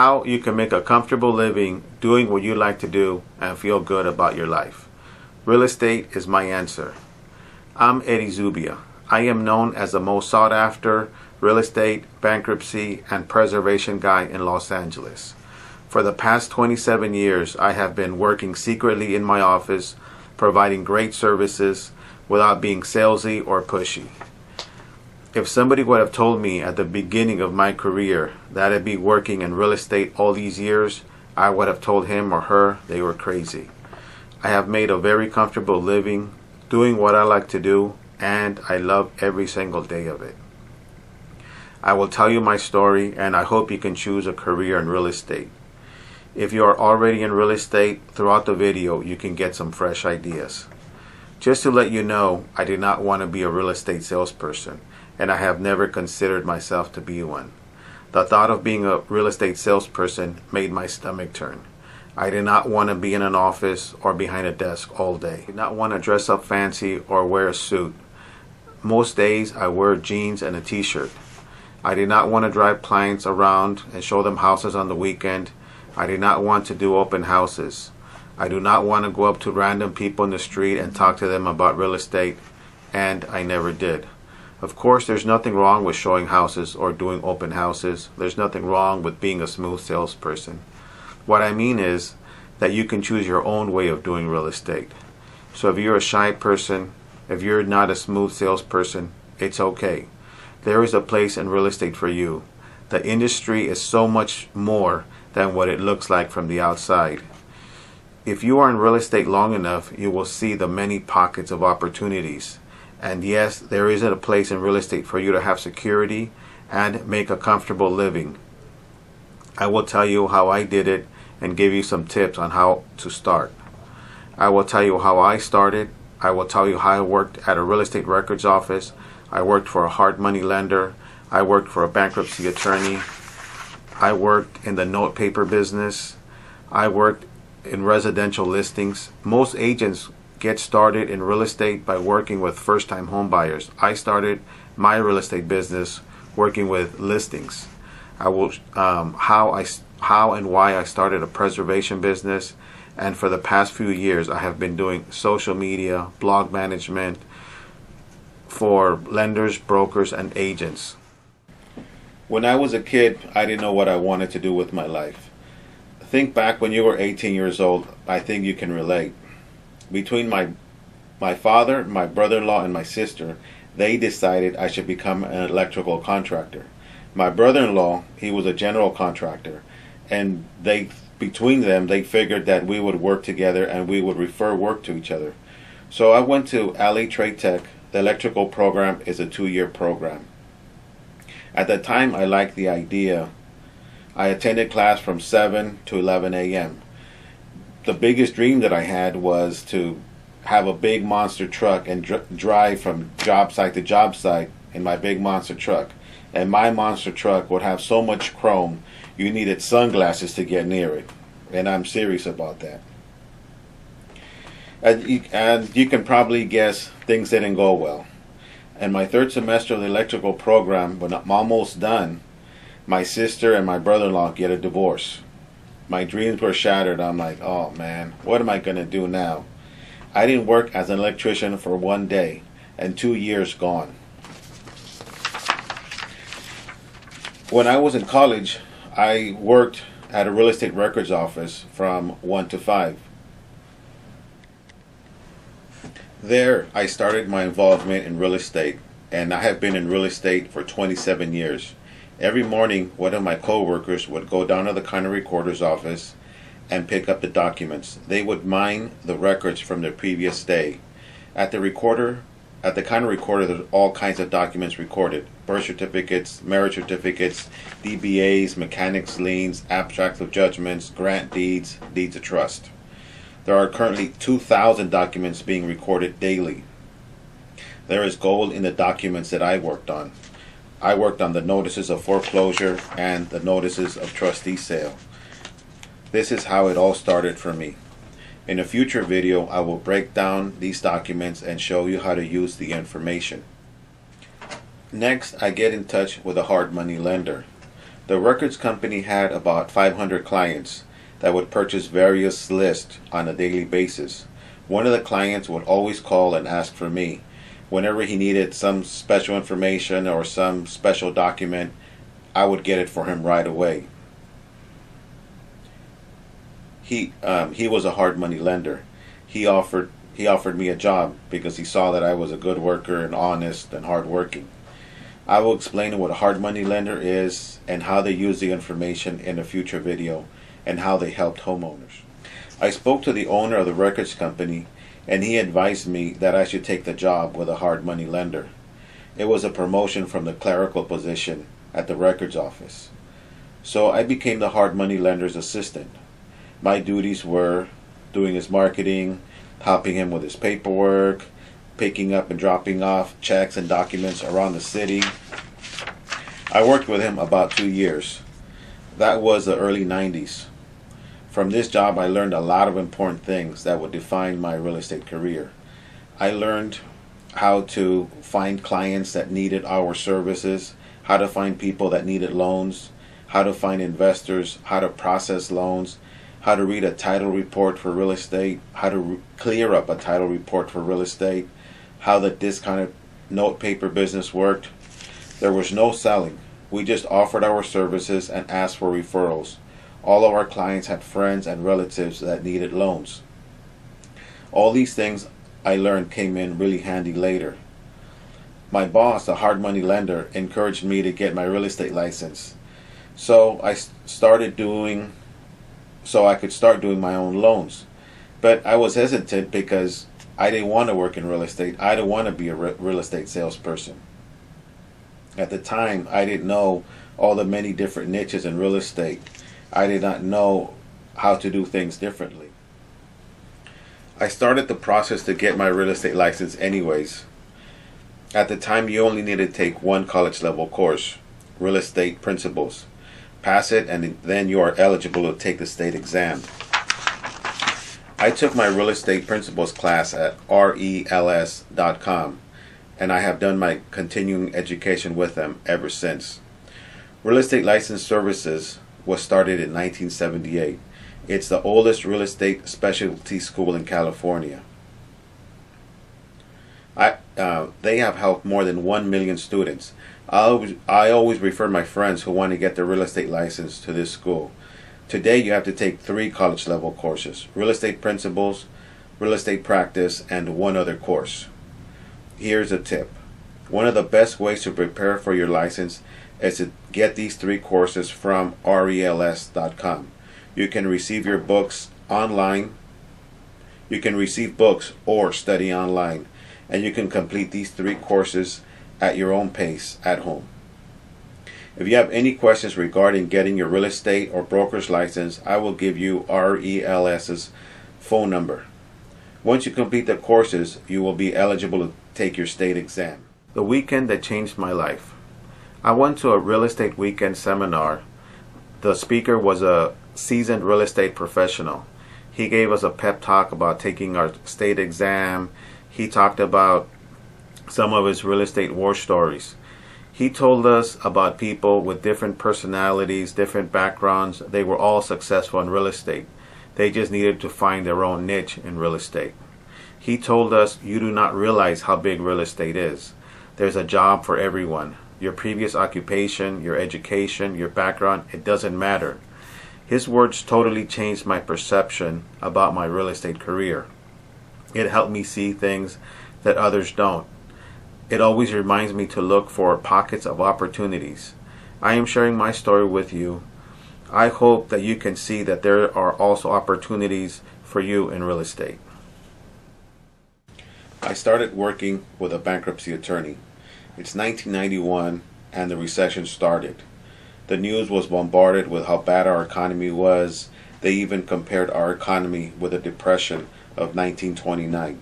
how you can make a comfortable living doing what you like to do and feel good about your life. Real estate is my answer. I'm Eddie Zubia. I am known as the most sought after real estate, bankruptcy, and preservation guy in Los Angeles. For the past 27 years, I have been working secretly in my office, providing great services without being salesy or pushy. If somebody would have told me at the beginning of my career that I'd be working in real estate all these years, I would have told him or her they were crazy. I have made a very comfortable living doing what I like to do, and I love every single day of it. I will tell you my story, and I hope you can choose a career in real estate. If you are already in real estate, throughout the video you can get some fresh ideas. Just to let you know, I did not want to be a real estate salesperson, and I have never considered myself to be one. The thought of being a real estate salesperson made my stomach turn. I did not want to be in an office or behind a desk all day. I did not want to dress up fancy or wear a suit. Most days I wear jeans and a t-shirt. I did not want to drive clients around and show them houses on the weekend. I did not want to do open houses. I do not want to go up to random people in the street and talk to them about real estate, and I never did. Of course, there's nothing wrong with showing houses or doing open houses. There's nothing wrong with being a smooth salesperson. What I mean is that you can choose your own way of doing real estate. So if you're a shy person, if you're not a smooth salesperson, it's okay. There is a place in real estate for you. The industry is so much more than what it looks like from the outside. If you are in real estate long enough, you will see the many pockets of opportunities. And yes, there is a place in real estate for you to have security and make a comfortable living. I will tell you how I did it and give you some tips on how to start. I will tell you how I started. I will tell you how I worked at a real estate records office. I worked for a hard money lender. I worked for a bankruptcy attorney. I worked in the note paper business. I worked in residential listings. Most agents get started in real estate by working with first-time home buyers. I started my real estate business working with listings. I will how and why I started a preservation business, and for the past few years I have been doing social media, blog management for lenders, brokers, and agents. When I was a kid, I didn't know what I wanted to do with my life. Think back when you were 18 years old. I think you can relate. Between my father, my brother-in-law, and my sister, they decided I should become an electrical contractor. My brother-in-law, he was a general contractor, and between them, they figured that we would work together and we would refer work to each other. So I went to LA Trade Tech. The electrical program is a 2-year program. At the time, I liked the idea. I attended class from 7 to 11 a.m. The biggest dream that I had was to have a big monster truck and drive from job site to job site in my big monster truck. And my monster truck would have so much chrome, you needed sunglasses to get near it. And I'm serious about that. And you can probably guess things didn't go well. In my 3rd semester of the electrical program, when I'm almost done, my sister and my brother-in-law get a divorce. My dreams were shattered. I'm like, oh man, what am I going to do now? I didn't work as an electrician for 1 day, and 2 years gone. When I was in college, I worked at a real estate records office from 1 to 5. There, I started my involvement in real estate, and I have been in real estate for 27 years. Every morning, one of my co-workers would go down to the county recorder's office and pick up the documents. They would mine the records from the previous day. At the county recorder, there's all kinds of documents recorded: birth certificates, marriage certificates, DBAs, mechanics liens, abstracts of judgments, grant deeds, deeds of trust. There are currently 2,000 documents being recorded daily. There is gold in the documents that I worked on. I worked on the notices of foreclosure and the notices of trustee sale. This is how it all started for me. In a future video, I will break down these documents and show you how to use the information. Next, I get in touch with a hard money lender. The records company had about 500 clients that would purchase various lists on a daily basis. One of the clients would always call and ask for me. Whenever he needed some special information or some special document, I would get it for him right away. He was a hard money lender. He offered me a job because he saw that I was a good worker and honest and hardworking. I will explain what a hard money lender is and how they use the information in a future video and how they helped homeowners. I spoke to the owner of the records company and he advised me that I should take the job with a hard money lender. It was a promotion from the clerical position at the records office. So I became the hard money lender's assistant. My duties were doing his marketing, helping him with his paperwork, picking up and dropping off checks and documents around the city. I worked with him about 2 years. That was the early 90s. From this job I learned a lot of important things that would define my real estate career. I learned how to find clients that needed our services, how to find people that needed loans, how to find investors, how to process loans, how to read a title report for real estate, how to clear up a title report for real estate, how the discounted note paper business worked. There was no selling. We just offered our services and asked for referrals. All of our clients had friends and relatives that needed loans. All these things I learned came in really handy later. My boss, a hard money lender, encouraged me to get my real estate license. So I could start doing my own loans. But I was hesitant because I didn't want to work in real estate. I didn't want to be a real estate salesperson. At the time, I didn't know all the many different niches in real estate. I did not know how to do things differently. I started the process to get my real estate license anyways. At the time, you only needed to take one college level course, Real Estate Principles. Pass it and then you are eligible to take the state exam. I took my Real Estate Principles class at rels.com and I have done my continuing education with them ever since. Real Estate License Services was started in 1978. It's the oldest real estate specialty school in California. They have helped more than 1 million students. I always refer my friends who want to get their real estate license to this school. Today you have to take 3 college level courses: Real Estate Principles, Real Estate Practice, and one other course. Here's a tip. One of the best ways to prepare for your license is to get these 3 courses from rels.com. You can receive your books online. You can receive books or study online. And you can complete these 3 courses at your own pace at home. If you have any questions regarding getting your real estate or broker's license, I will give you RELS's phone number. Once you complete the courses, you will be eligible to take your state exam. The weekend that changed my life. I went to a real estate weekend seminar. The speaker was a seasoned real estate professional. He gave us a pep talk about taking our state exam. He talked about some of his real estate war stories. He told us about people with different personalities, different backgrounds. They were all successful in real estate. They just needed to find their own niche in real estate. He told us, you do not realize how big real estate is. There's a job for everyone. Your previous occupation, your education, your background, it doesn't matter. His words totally changed my perception about my real estate career. It helped me see things that others don't. It always reminds me to look for pockets of opportunities. I am sharing my story with you. I hope that you can see that there are also opportunities for you in real estate. I started working with a bankruptcy attorney. It's 1991 and the recession started. The news was bombarded with how bad our economy was. They even compared our economy with the Depression of 1929.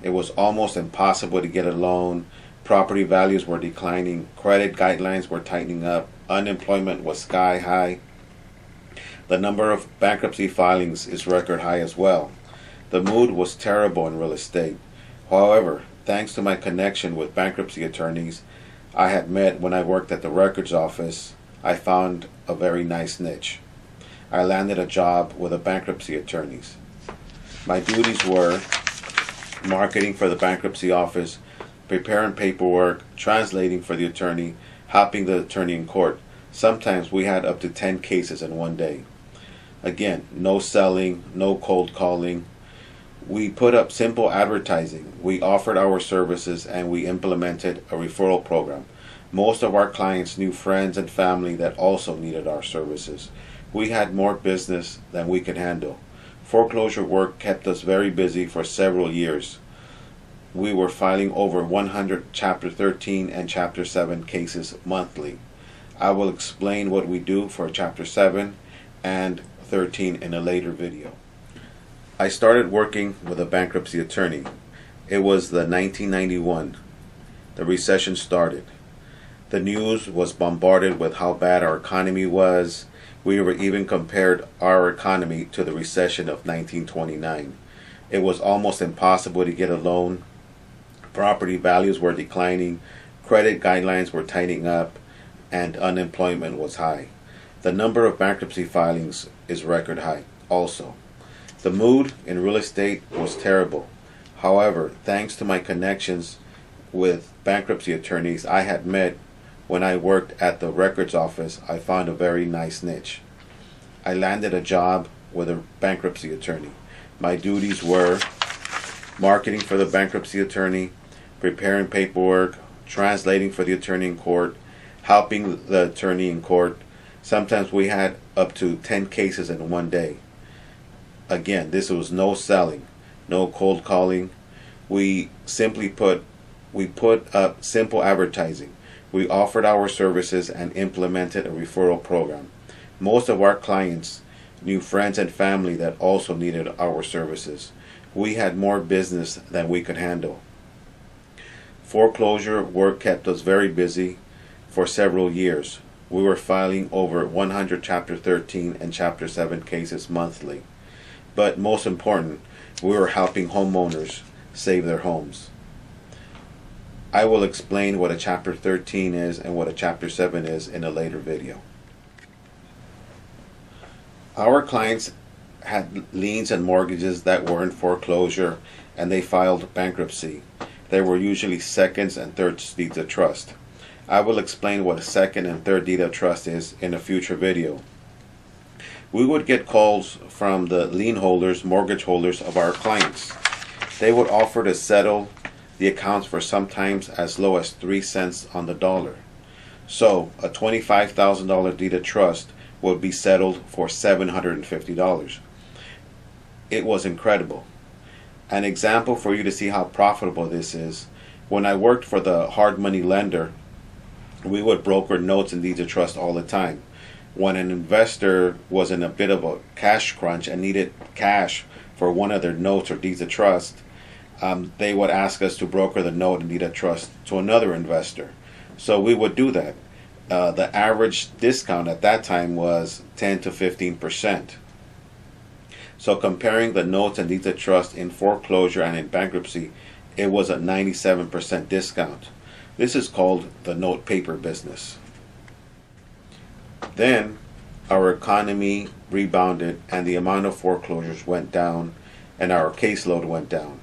It was almost impossible to get a loan. Property values were declining. Credit guidelines were tightening up. Unemployment was sky high. The number of bankruptcy filings is record high as well. The mood was terrible in real estate. However, thanks to my connection with bankruptcy attorneys I had met when I worked at the records office, I found a very nice niche. I landed a job with the bankruptcy attorneys. My duties were marketing for the bankruptcy office, preparing paperwork, translating for the attorney, helping the attorney in court. Sometimes we had up to 10 cases in one day. Again, no selling, no cold calling. We put up simple advertising. We offered our services and we implemented a referral program. Most of our clients knew friends and family that also needed our services. We had more business than we could handle. Foreclosure work kept us very busy for several years. We were filing over 100 Chapter 13 and Chapter 7 cases monthly. I will explain what we do for Chapter 7 and 13 in a later video. I started working with a bankruptcy attorney. It was the 1991. The recession started. The news was bombarded with how bad our economy was. We were even compared our economy to the recession of 1929. It was almost impossible to get a loan. Property values were declining. Credit guidelines were tightening up. And unemployment was high. The number of bankruptcy filings is record high also. The mood in real estate was terrible. However, thanks to my connections with bankruptcy attorneys I had met when I worked at the records office, I found a very nice niche. I landed a job with a bankruptcy attorney. My duties were marketing for the bankruptcy attorney, preparing paperwork, translating for the attorney in court, helping the attorney in court. Sometimes we had up to 10 cases in one day. Again, this was no selling, no cold calling. We put up simple advertising. We offered our services and implemented a referral program. Most of our clients knew friends and family that also needed our services. We had more business than we could handle. Foreclosure work kept us very busy for several years. We were filing over 100 Chapter 13 and Chapter 7 cases monthly. But most important, we were helping homeowners save their homes. I will explain what a Chapter 13 is and what a Chapter 7 is in a later video. Our clients had liens and mortgages that were in foreclosure and they filed bankruptcy. They were usually seconds and thirds deeds of trust. I will explain what a second and third deed of trust is in a future video. We would get calls from the lien holders, mortgage holders of our clients. They would offer to settle the accounts for sometimes as low as 3 cents on the dollar. So a $25,000 deed of trust would be settled for $750. It was incredible. An example for you to see how profitable this is, when I worked for the hard money lender, we would broker notes and deeds of trust all the time. When an investor was in a bit of a cash crunch and needed cash for one of their notes or deeds of trust, they would ask us to broker the note and deed of trust to another investor. So we would do that. The average discount at that time was 10 to 15%. So comparing the notes and deeds of trust in foreclosure and in bankruptcy, it was a 97% discount. This is called the note paper business. Then our economy rebounded and the amount of foreclosures went down and our caseload went down.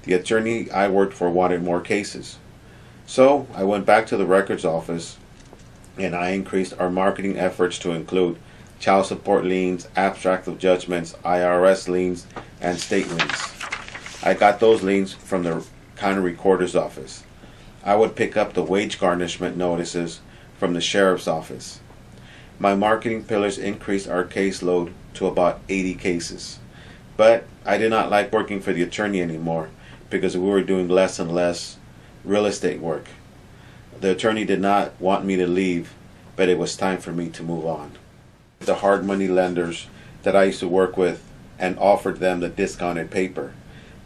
The attorney I worked for wanted more cases. So I went back to the records office and I increased our marketing efforts to include child support liens, abstract of judgments, IRS liens, and state liens. I got those liens from the county recorder's office. I would pick up the wage garnishment notices from the sheriff's office. My marketing pillars increased our caseload to about 80 cases. But I did not like working for the attorney anymore because we were doing less and less real estate work. The attorney did not want me to leave, but it was time for me to move on. The hard money lenders that I used to work with and offered them the discounted paper.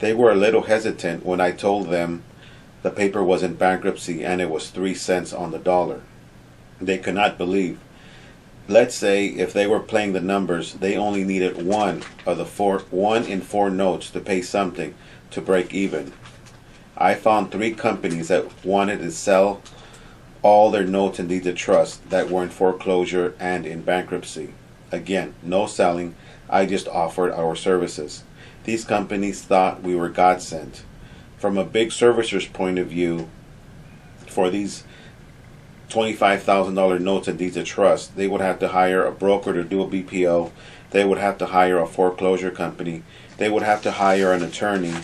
They were a little hesitant when I told them the paper was in bankruptcy and it was 3 cents on the dollar. They could not believe. Let's say if they were playing the numbers, they only needed one in four notes to pay something to break even. I found 3 companies that wanted to sell all their notes and deeds of trust that were in foreclosure and in bankruptcy. Again, no selling, I just offered our services. These companies thought we were God sent. From a big servicer's point of view, for these $25,000 notes and deeds of trust, they would have to hire a broker to do a BPO. They would have to hire a foreclosure company. They would have to hire an attorney.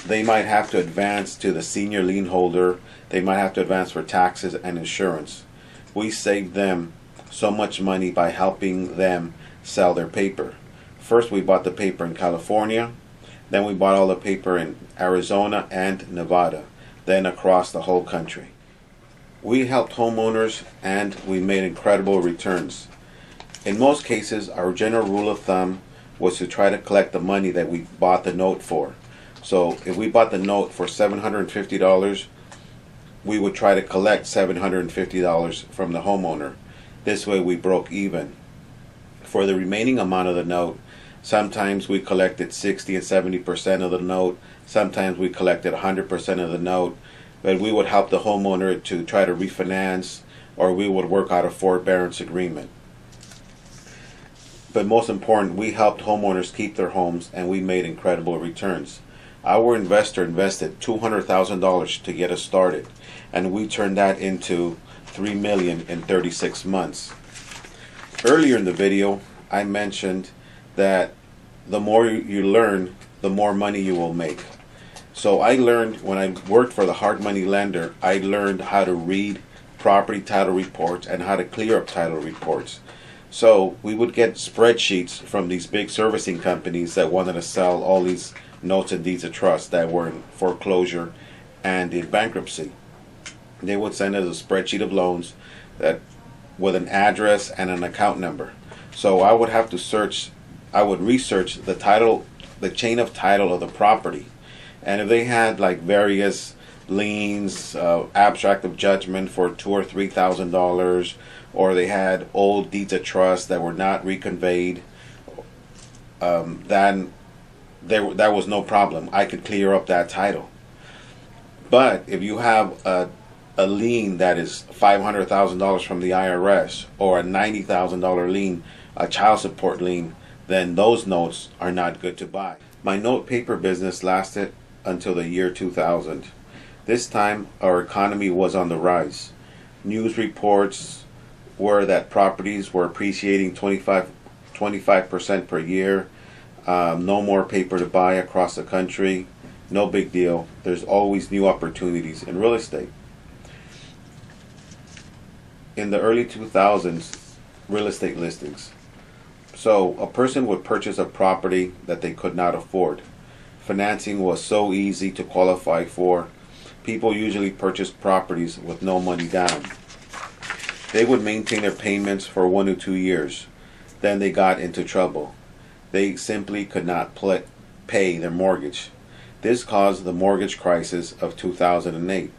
They might have to advance to the senior lien holder. They might have to advance for taxes and insurance. We saved them so much money by helping them sell their paper. First, we bought the paper in California. Then we bought all the paper in Arizona and Nevada. Then across the whole country. We helped homeowners and we made incredible returns. In most cases, our general rule of thumb was to try to collect the money that we bought the note for. So if we bought the note for $750, we would try to collect $750 from the homeowner. This way we broke even. For the remaining amount of the note, sometimes we collected 60 and 70% of the note. Sometimes we collected 100% of the note. But we would help the homeowner to try to refinance, or we would work out a forbearance agreement. But most important, we helped homeowners keep their homes and we made incredible returns. Our investor invested $200,000 to get us started, and we turned that into $3 million in 36 months. Earlier in the video, I mentioned that the more you learn, the more money you will make. So I learned, when I worked for the hard money lender, I learned how to read property title reports and how to clear up title reports. So we would get spreadsheets from these big servicing companies that wanted to sell all these notes and deeds of trust that were in foreclosure and in bankruptcy. They would send us a spreadsheet of loans that with an address and an account number. So I would have to research the title, the chain of title of the property. And if they had like various liens, abstract of judgment for $2,000 or $3,000, or they had old deeds of trust that were not reconveyed, then that was no problem. I could clear up that title. But if you have a lien that is $500,000 from the IRS, or a $90,000 lien, a child support lien, then those notes are not good to buy. My note paper business lasted until the year 2000. This time our economy was on the rise. News reports were that properties were appreciating 25% per year. No more paper to buy across the country. No big deal. There's always new opportunities in real estate. In the early 2000s, real estate listings. So a person would purchase a property that they could not afford. Financing was so easy to qualify for. People usually purchased properties with no money down. They would maintain their payments for 1 or 2 years. Then they got into trouble. They simply could not pay their mortgage. This caused the mortgage crisis of 2008.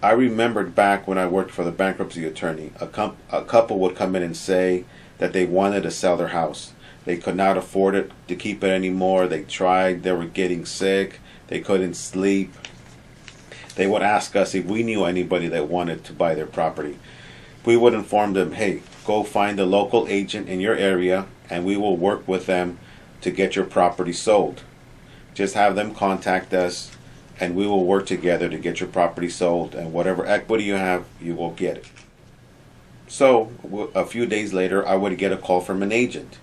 I remembered back when I worked for the bankruptcy attorney, a couple would come in and say that they wanted to sell their house. They could not afford it to keep it anymore. They tried, they were getting sick, they couldn't sleep. They would ask us if we knew anybody that wanted to buy their property. We would inform them, hey, go find a local agent in your area and we will work with them to get your property sold. Just have them contact us and we will work together to get your property sold, and whatever equity you have, you will get it. So a few days later, I would get a call from an agent.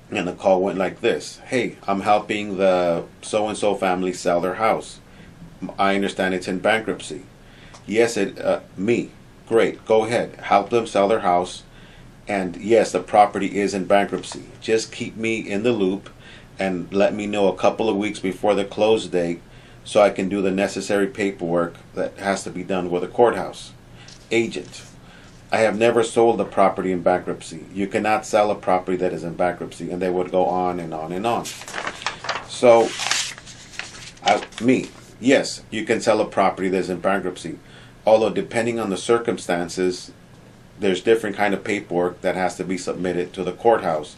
And the call went like this. Hey, I'm helping the so-and-so family sell their house. I understand it's in bankruptcy. Yes, me. Great, go ahead. Help them sell their house. And yes, the property is in bankruptcy. Just keep me in the loop and let me know a couple of weeks before the close date so I can do the necessary paperwork that has to be done with the courthouse. Agent. I have never sold a property in bankruptcy. You cannot sell a property that is in bankruptcy. And they would go on and on and on. So, yes, you can sell a property that is in bankruptcy. Although depending on the circumstances, there's different kind of paperwork that has to be submitted to the courthouse.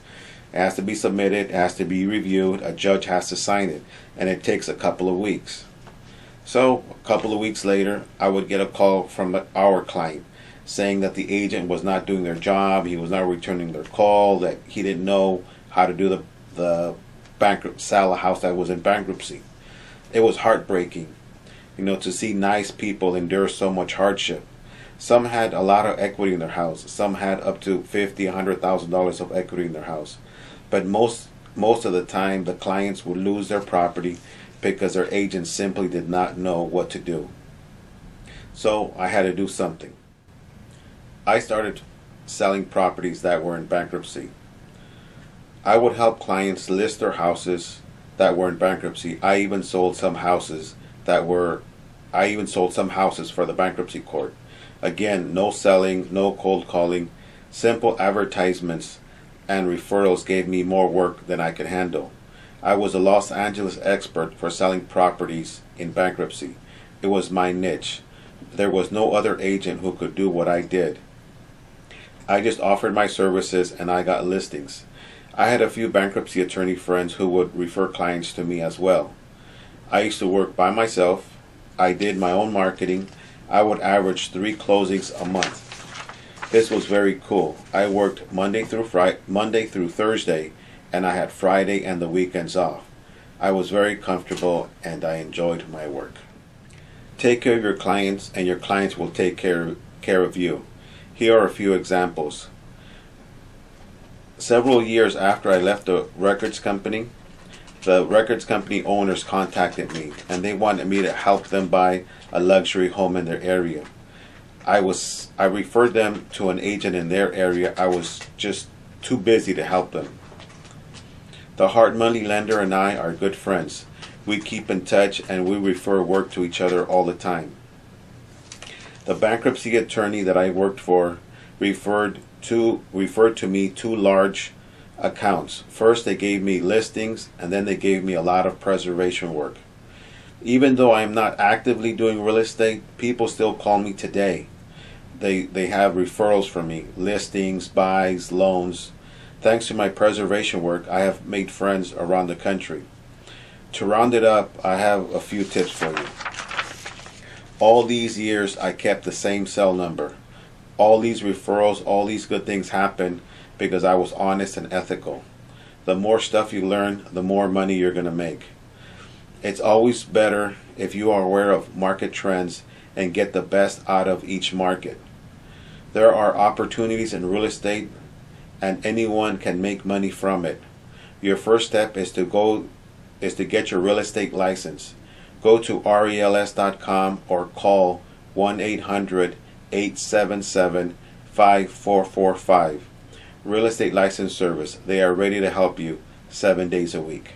It has to be submitted, it has to be reviewed, a judge has to sign it, and it takes a couple of weeks. So a couple of weeks later, I would get a call from our client saying that the agent was not doing their job, he was not returning their call, that he didn't know how to do the sell a house that was in bankruptcy. It was heartbreaking, to see nice people endure so much hardship. Some had a lot of equity in their house. Some had up to $50,000, $100,000 of equity in their house. But most of the time, the clients would lose their property because their agents simply did not know what to do. So I had to do something. I started selling properties that were in bankruptcy. I would help clients list their houses that were in bankruptcy. I even sold some houses for the bankruptcy court. Again, no selling, no cold calling, simple advertisements and referrals gave me more work than I could handle. I was a Los Angeles expert for selling properties in bankruptcy. It was my niche. There was no other agent who could do what I did. I just offered my services and I got listings. I had a few bankruptcy attorney friends who would refer clients to me as well. I used to work by myself. I did my own marketing. I would average 3 closings a month. This was very cool. I worked Monday through Thursday, and I had Friday and the weekends off. I was very comfortable and I enjoyed my work. Take care of your clients and your clients will take care of you. Here are a few examples. Several years after I left the records company owners contacted me and they wanted me to help them buy a luxury home in their area. I referred them to an agent in their area. I was just too busy to help them. The hard money lender and I are good friends. We keep in touch and we refer work to each other all the time. The bankruptcy attorney that I worked for referred to me 2 large accounts. First they gave me listings and then they gave me a lot of preservation work. Even though I'm not actively doing real estate, people still call me today. They have referrals from me, listings, buys, loans. Thanks to my preservation work, I have made friends around the country. To round it up, I have a few tips for you. All these years, I kept the same cell number. All these referrals, all these good things happened because I was honest and ethical. The more stuff you learn, the more money you're going to make. It's always better if you are aware of market trends and get the best out of each market. There are opportunities in real estate and anyone can make money from it. Your first step is to get your real estate license. Go to rels.com or call 1-800-877-5445. Real Estate License Service. They are ready to help you 7 days a week.